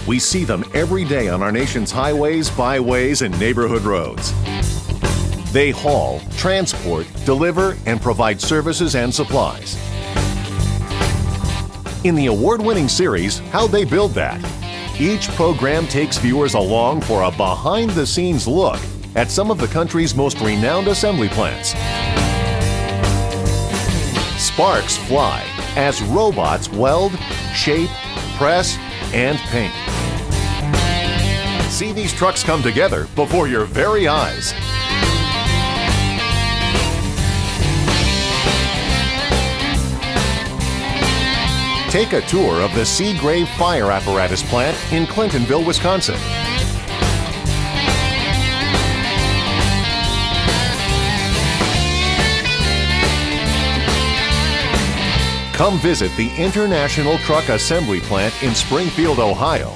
We see them every day on our nation's highways, byways, and neighborhood roads. They haul, transport, deliver, and provide services and supplies. In the award-winning series, How'd They Build That?, each program takes viewers along for a behind-the-scenes look at some of the country's most renowned assembly plants. Sparks fly as robots weld, shape, press, and paint. See these trucks come together before your very eyes. Take a tour of the Seagrave Fire Apparatus Plant in Clintonville, Wisconsin. Come visit the International Truck Assembly Plant in Springfield, Ohio.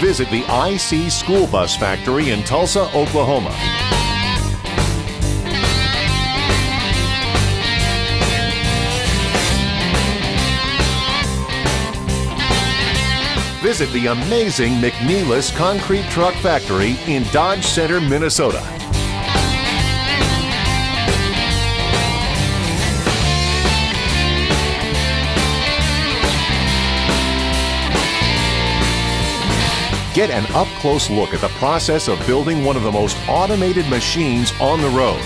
Visit the IC School Bus Factory in Tulsa, Oklahoma. Visit the amazing McNeilus Concrete Truck Factory in Dodge Center, Minnesota. Get an up-close look at the process of building one of the most automated machines on the road.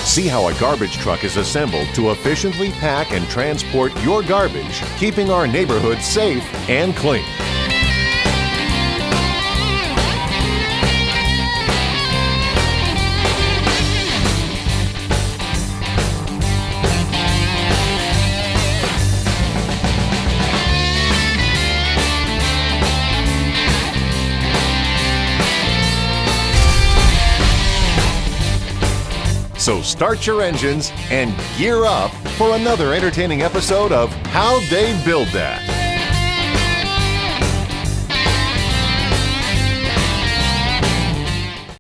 See how a garbage truck is assembled to efficiently pack and transport your garbage, keeping our neighborhood safe and clean. So start your engines and gear up for another entertaining episode of How'd They Build That?